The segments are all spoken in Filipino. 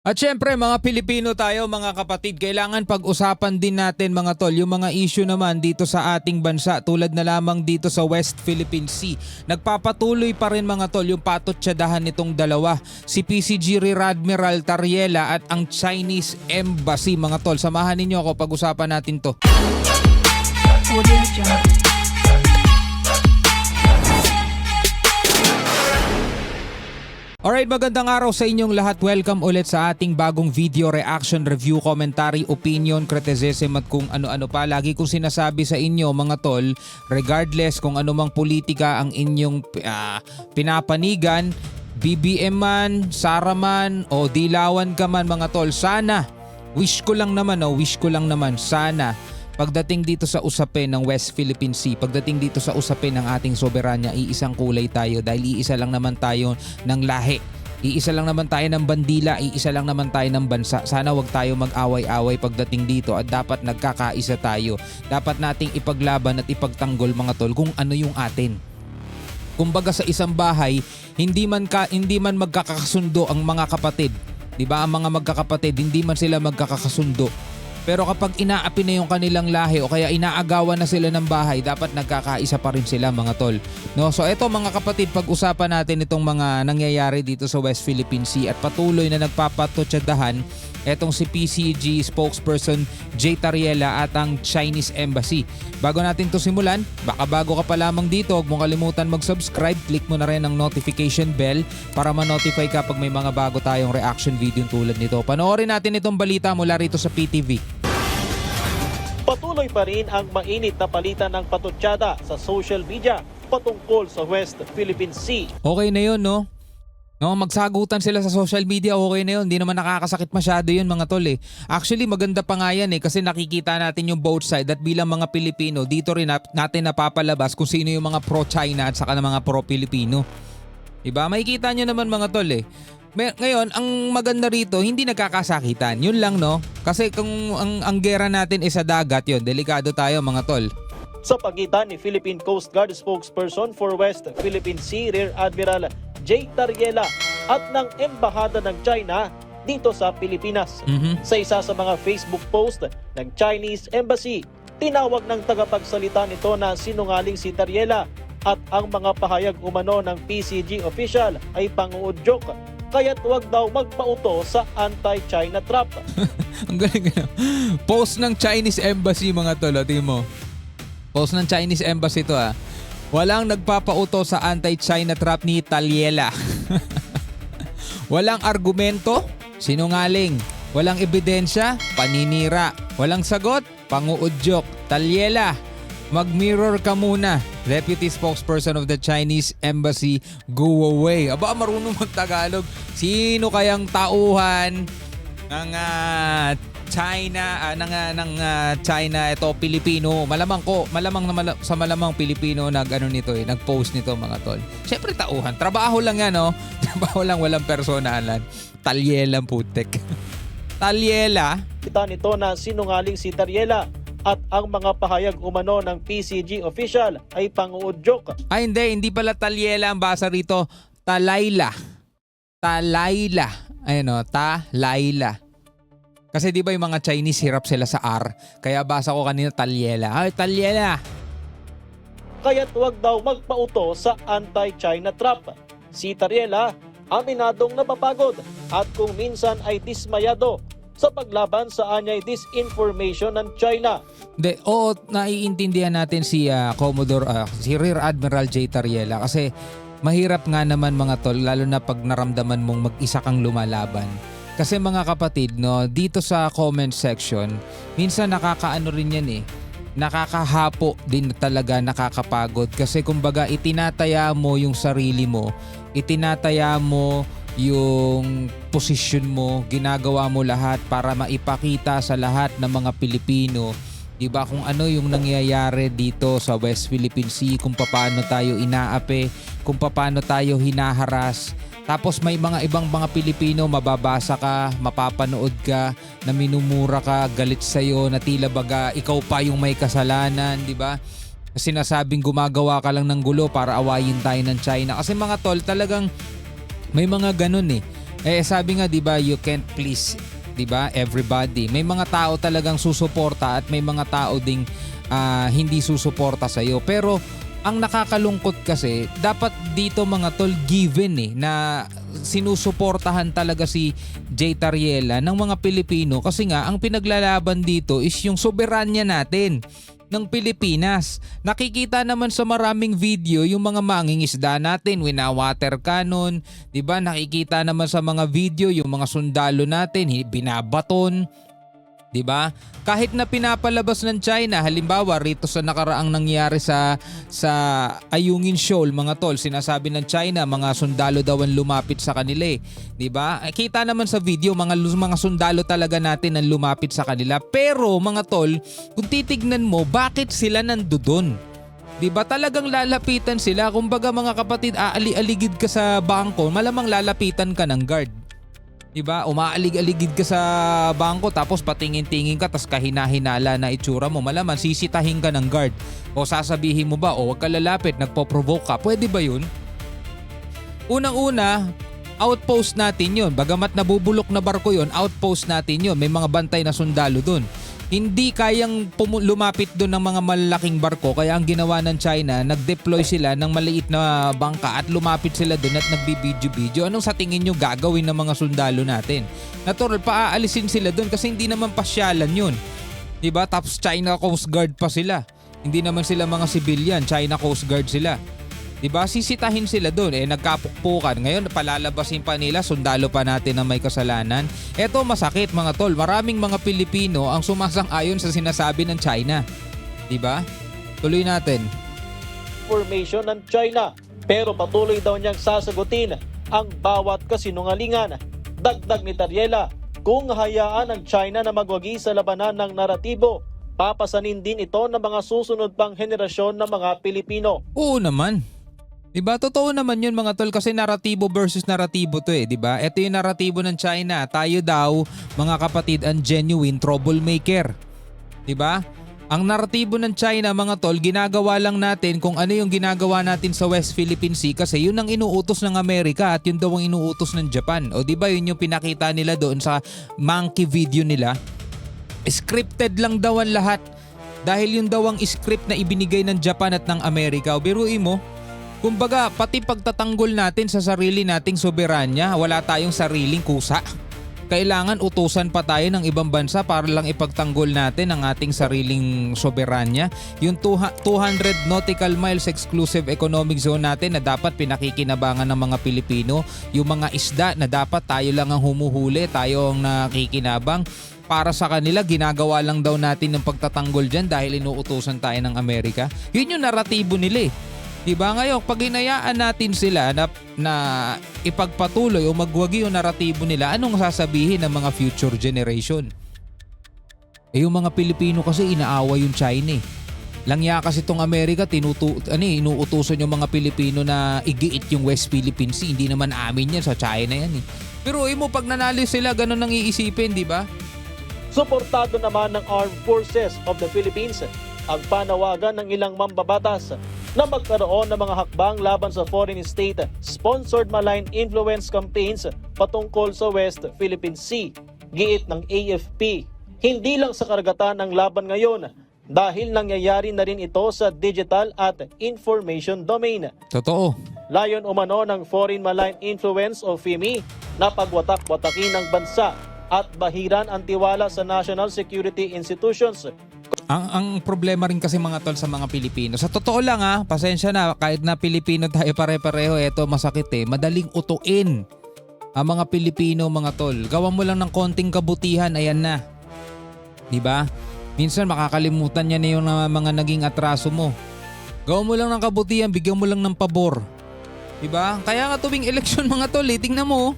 At syempre mga Pilipino tayo mga kapatid, kailangan pag-usapan din natin mga tol yung mga issue naman dito sa ating bansa tulad na lamang dito sa West Philippine Sea. Nagpapatuloy pa rin mga tol yung patotsadahan nitong dalawa, si PCG Rear Admiral Tariela at ang Chinese Embassy mga tol. Samahan ninyo ako pag-usapan natin to. Audio Jungle. Alright, magandang araw sa inyong lahat. Welcome ulit sa ating bagong video, reaction, review, commentary, opinion, criticism at kung ano-ano pa. Lagi kong sinasabi sa inyo mga tol, regardless kung anumang politika ang inyong pinapanigan, BBM man, Sara man o Dilawan ka man mga tol, sana, wish ko lang naman, sana pagdating dito sa usapin ng West Philippine Sea, pagdating dito sa usapin ng ating soberanya, iisang kulay tayo dahil iisa lang naman tayo ng lahi. Iisa lang naman tayo ng bandila, iisa lang naman tayo ng bansa. Sana wag tayo mag-away-away pagdating dito at dapat nagkakaisa tayo. Dapat nating ipaglaban at ipagtanggol mga tol kung ano yung atin. Kumbaga sa isang bahay, hindi man magkakasundo ang mga kapatid. 'Di ba? Ang mga magkakapatid, hindi man sila magkakasundo. Pero kapag inaapi na yung kanilang lahi o kaya inaagawan na sila ng bahay, dapat nagkakaisa pa rin sila mga tol. No? So eto mga kapatid, pag-usapan natin itong mga nangyayari dito sa West Philippine Sea at patuloy na nagpapatotsadahan etong si PCG spokesperson Jay Tariela at ang Chinese Embassy. Bago natin to simulan, baka bago ka pa lamang dito, huwag mong kalimutan mag-subscribe, click mo na rin ang notification bell para ma-notify ka pag may mga bago tayong reaction video tulad nito. Panoorin natin itong balita mula rito sa PTV. Patuloy pa rin ang mainit na palitan ng patutsada sa social media patungkol sa West Philippine Sea. Okay na yun, no? No, magsagutan sila sa social media, okay na yun. Hindi naman nakakasakit masyado yun mga tol eh. Actually maganda pa nga yan eh kasi nakikita natin yung both side at bilang mga Pilipino dito rin natin napapalabas kung sino yung mga pro-China at saka ng mga pro-Pilipino. Diba? Makikita nyo naman mga tol eh. Ngayon, ang maganda rito, hindi nagkakasakitan. Yun lang no. Kasi kung ang gera natin is sa dagat yun, delikado tayo mga tol. Sa pagitan ni Philippine Coast Guard spokesperson for West Philippine Sea Rear Admiral Jay Tariela at ng Embahada ng China dito sa Pilipinas. Sa isa sa mga Facebook post ng Chinese Embassy, tinawag ng tagapagsalita nito na sinungaling si Tariela at ang mga pahayag umano ng PCG official ay panguudyok. Kaya't huwag daw magpauto sa anti-China trap. Ang galing. Post ng Chinese Embassy mga tol, tingin mo. Post ng Chinese Embassy to ah. Walang nagpapauto sa anti-China trap ni Tariela. Walang argumento, sinungaling. Walang ebidensya, paninira. Walang sagot, panguudyok. Tariela, mag-mirror ka muna. Deputy spokesperson of the Chinese Embassy, go away. Aba, marunong mag-Tagalog. Sino kayang tauhan ng China, China, ito Pilipino, malamang sa malamang Pilipino nag-post nito mga tol. Syempre tauhan, trabaho lang yan no. Trabaho lang, walang personalan. Tariela putek. Tariela. Kita nito na sinungaling si Tariela at ang mga pahayag umano ng PCG official ay panguudyok. Ay hindi pala Tariela ang basa rito. Talayla. Ayun o, Talayla. Kasi di ba yung mga Chinese hirap sila sa R, kaya basa ko kanina Tariela. Ay, Tariela! Kaya't huwag daw magpauto sa anti-China trap. Si Tariela, aminadong napapagod at kung minsan ay dismayado sa paglaban sa anyay disinformation ng China. Oo, naiintindihan natin si si Rear Admiral Jay Tariela kasi mahirap nga naman mga tol, lalo na pag naramdaman mong mag-isa kang lumalaban. Kasi mga kapatid, no, dito sa comment section, minsan nakakaano rin yan eh. Nakakahapo din talaga, nakakapagod. Kasi kumbaga itinataya mo yung sarili mo, itinataya mo yung posisyon mo, ginagawa mo lahat para maipakita sa lahat ng mga Pilipino, diba, kung ano yung nangyayari dito sa West Philippine Sea, kung paano tayo inaapi, kung paano tayo hinaharas. Tapos may mga ibang mga Pilipino, mababasa ka, mapapanood ka, na minumura ka, galit sa'yo, na tila baga ikaw pa yung may kasalanan, di ba? Sinasabing gumagawa ka lang ng gulo para awayin tayo ng China. Kasi mga tol, talagang may mga ganun eh. Sabi nga 'di ba, you can't please 'di ba everybody. May mga tao talagang susuporta at may mga tao ding hindi susuporta sa iyo. Pero ang nakakalungkot kasi, dapat dito mga tol given na sinusuportahan talaga si Jay Tariela ng mga Pilipino kasi nga ang pinaglalaban dito is yung soberanya natin ng Pilipinas. Nakikita naman sa maraming video yung mga mangingisda natin, winawater cannon, 'di ba? Nakikita naman sa mga video yung mga sundalo natin binabaton, 'di ba? Kahit na pinapalabas ng China, halimbawa rito sa nakaraang nangyari sa Ayungin Shoal, mga tol, sinasabi ng China mga sundalo daw ang lumapit sa kanila, 'di ba? Kita naman sa video mga sundalo talaga natin ang lumapit sa kanila. Pero mga tol, kung titignan mo, bakit sila nandoon? 'Di ba? Talagang lalapitan sila. Kumbaga mga kapatid, aali-aligid ka sa bangko, malamang lalapitan ka ng guard. Diba? Umaalig-aligid ka sa bangko tapos patingin-tingin ka tapos kahina-hinala na itsura mo. Malaman sisitahin ka ng guard. O sasabihin mo ba, o wag ka lalapit, nagpo-provoke ka. Pwede ba yun? Unang-una, outpost natin yun. Bagamat nabubulok na barko yun, outpost natin yun. May mga bantay na sundalo dun. Hindi kayang lumapit doon ng mga malalaking barko, kaya ang ginawa ng China, nag-deploy sila ng maliit na bangka at lumapit sila doon at nagbibidyo-video. Anong sa tingin nyo gagawin ng mga sundalo natin? Natural, paaalisin sila doon kasi hindi naman pasyalan yun. Diba? Tapos China Coast Guard pa sila. Hindi naman sila mga civilian, China Coast Guard sila. Diba? Sisitahin sila doon. Nagkapukpukan. Ngayon, palalabasin pa nila, sundalo pa natin na may kasalanan. Eto masakit mga tol. Maraming mga Pilipino ang sumasang-ayon sa sinasabi ng China. Diba? Tuloy natin. Information ng China, pero patuloy daw niyang sasagutin ang bawat kasinungalingan. Dagdag ni Tariela, kung hayaan ng China na magwagi sa labanan ng naratibo, papasanin din ito ng mga susunod pang henerasyon ng mga Pilipino. Oo naman. Diba? Totoo naman yun mga tol kasi naratibo versus naratibo to diba? Ito yung naratibo ng China. Tayo daw mga kapatid ang genuine troublemaker. Diba? Ang naratibo ng China mga tol, ginagawa lang natin kung ano yung ginagawa natin sa West Philippine Sea kasi yun ang inuutos ng Amerika at yun daw ang inuutos ng Japan. O diba yun yung pinakita nila doon sa monkey video nila? Scripted lang daw ang lahat. Dahil yun daw ang script na ibinigay ng Japan at ng Amerika. O biruin mo, kumbaga, pati pagtatanggol natin sa sarili nating soberanya, wala tayong sariling kusa. Kailangan utusan pa tayo ng ibang bansa para lang ipagtanggol natin ang ating sariling soberanya. Yung 200 nautical miles exclusive economic zone natin na dapat pinakikinabangan ng mga Pilipino. Yung mga isda na dapat tayo lang ang humuhuli, tayo ang nakikinabang. Para sa kanila, ginagawa lang daw natin ng pagtatanggol dyan dahil inuutusan tayo ng Amerika. Yun yung naratibo nila Diba ngayon, pag hinayaan natin sila na ipagpatuloy o magwagi yung naratibo nila, anong sasabihin ng mga future generation? Yung mga Pilipino kasi inaawa yung China Langya kasi itong Amerika, inuutusan yung mga Pilipino na igiit yung West Philippine Sea. Hindi naman amin yan, sa China yan Pero mo, pag nanalo sila, ganun ang iisipin, di ba? Suportado naman ng Armed Forces of the Philippines ang panawagan ng ilang mambabatas na magkaroon ng mga hakbang laban sa foreign state-sponsored malign influence campaigns patungkol sa West Philippine Sea. Giit ng AFP, hindi lang sa karagatan ng laban ngayon dahil nangyayari na rin ito sa digital at information domain. Totoo. Layon umano ng foreign malign influence o FIMI na pagwatak-watakin ng bansa at bahiran ang tiwala sa national security institutions. Ang problema rin kasi mga tol sa mga Pilipino, sa totoo lang pasensya na, kahit na Pilipino tayo pare-pareho, eto masakit madaling utuin ang mga Pilipino mga tol. Gawan mo lang ng konting kabutihan, ayan na. Diba? Minsan makakalimutan niya na yung mga naging atraso mo. Gawan mo lang ng kabutihan, bigyan mo lang ng pabor. Diba? Kaya nga tuwing eleksyon mga tol, tingnan mo,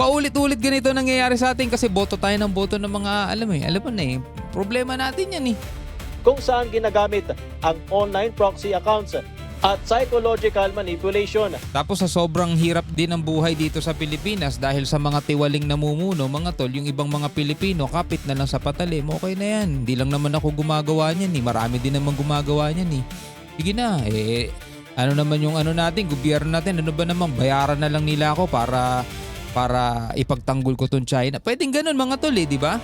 paulit-ulit ganito nangyayari sa atin kasi boto tayo ng boto ng mga, alam mo na problema natin yan Kung saan ginagamit ang online proxy accounts at psychological manipulation. Tapos sa sobrang hirap din ng buhay dito sa Pilipinas dahil sa mga tiwaling namumuno, mga tol, yung ibang mga Pilipino, kapit na lang sa patalim, okay na yan. Hindi lang naman ako gumagawa niyan marami din naman gumagawa niyan Sige na, ano naman yung natin, gobyerno natin, ano ba naman, bayaran na lang nila ako para para ipagtanggol ko tong China. Pwedeng ganun mga tol di ba?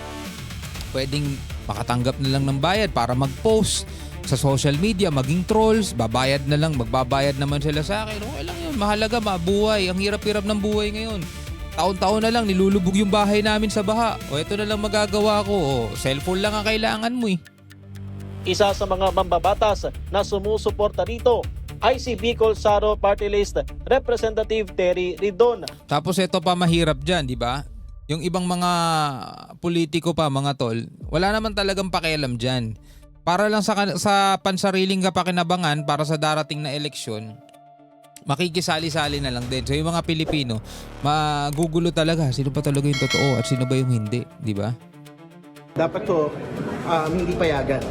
Pwedeng makatanggap na lang ng bayad para mag-post sa social media, maging trolls, magbabayad naman sila sa akin. Okay lang yun, mahalaga, mabuhay. Ang hirap-hirap ng buhay ngayon. Taon-taon na lang, nilulubog yung bahay namin sa baha. O ito na lang magagawa ko. O, cellphone lang ang kailangan mo Isa sa mga mambabatas na sumusuporta rito ay si Bicol Saro Party List Representative Terry Ridon. Tapos ito pa mahirap dyan, di ba? Yung ibang mga politiko pa, mga tol, wala naman talagang pakialam dyan. Para lang sa pansariling kapakinabangan para sa darating na eleksyon, makikisali-sali na lang din. So yung mga Pilipino, magugulo talaga. Sino pa talaga yung totoo at sino ba yung hindi, di ba? Dapat to hindi payagan.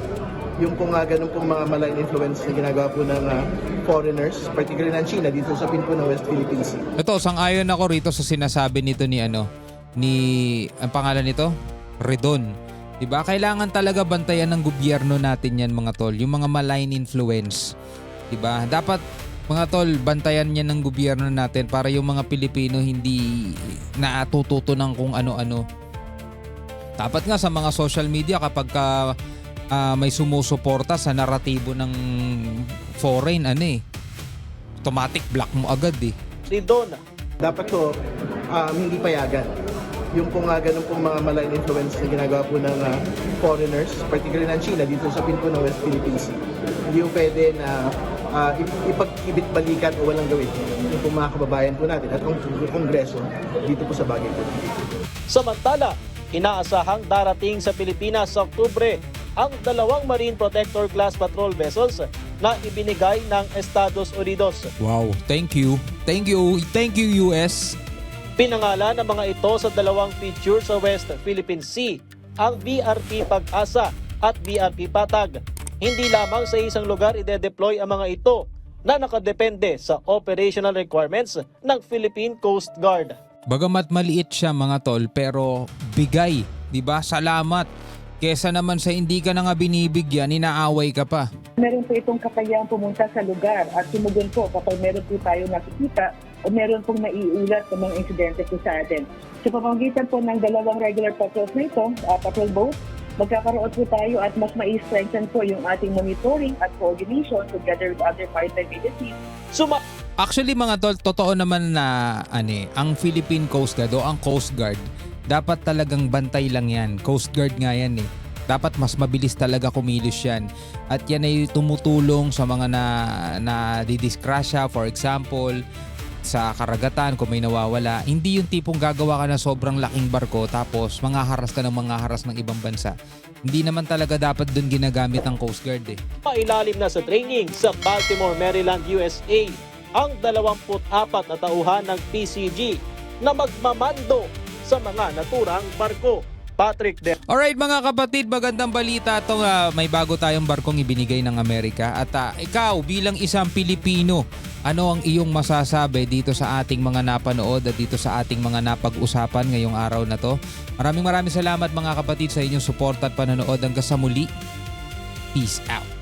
Yung kung ganun pong mga malign influence na ginagawa po ng foreigners, particularly ng China dito sa pinpo ng West Philippine Sea. Ito, sang-ayon ako rito sa sinasabi nito ni ang pangalan nito? Redon. Diba? Kailangan talaga bantayan ng gobyerno natin yan mga tol. Yung mga malign influence. Diba? Dapat mga tol, bantayan yan ng gobyerno natin para yung mga Pilipino hindi natututo ng kung ano-ano. Dapat nga sa mga social media kapag may sumusuporta sa naratibo ng foreign, automatic block mo agad Ridon, Dapat to hindi payagan. Yung kung ganun pong mga malign influence na ginagawa po ng foreigners, particularly ng China dito sa pinpo ng West Philippine Sea. Hindi po pwede na ipag-ibit-balikan o walang gawin yung pong mga kababayan po natin at ang Kongreso dito po sa bagay po. samantala, inaasahang darating sa Pilipinas sa Oktubre ang 2 Marine Protector Class Patrol Vessels na ibinigay ng Estados Unidos. Wow, thank you. Thank you US. Pinangalan ng mga ito sa 2 feature sa West Philippine Sea, ang BRP Pag-asa at BRP Patag. Hindi lamang sa isang lugar ide-deploy ang mga ito na nakadepende sa operational requirements ng Philippine Coast Guard. Bagamat maliit siya mga tol, pero bigay, 'di ba? Salamat. Kesa naman sa hindi ka na nga binibigyan, inaaway ka pa. Meron po itong kakayahang pumunta sa lugar at tumugon po kapag meron po tayo nakikita o meron pong naiulat ng mga insidente po sa atin. Sa pamamagitan po ng 2 regular patrols na ito, patrol boat, magkakaroon po tayo at mas ma-strengthen po yung ating monitoring at coordination together with other maritime agencies. Actually mga tol, totoo naman na ang Philippine Coast Guard o ang Coast Guard, dapat talagang bantay lang yan. Coast Guard nga yan Dapat mas mabilis talaga kumilos yan. At yan ay tumutulong sa mga na didiskrasya, for example, sa karagatan kung may nawawala. Hindi yung tipong gagawa ka na sobrang laking barko tapos manghaharas ka ng manghaharas ng ibang bansa. Hindi naman talaga dapat dun ginagamit ang Coast Guard Mailalim na sa training sa Baltimore, Maryland, USA ang 24 na tauhan ng PCG na magmamando sa mga naturang barko. Patrick De. Alright mga kapatid, magandang balita itong may bago tayong barkong ibinigay ng Amerika. At ikaw bilang isang Pilipino, ano ang iyong masasabi dito sa ating mga napanood at dito sa ating mga napag-usapan ngayong araw na to? Maraming salamat mga kapatid sa inyong support at panonood. Hanggang sa muli. Peace out.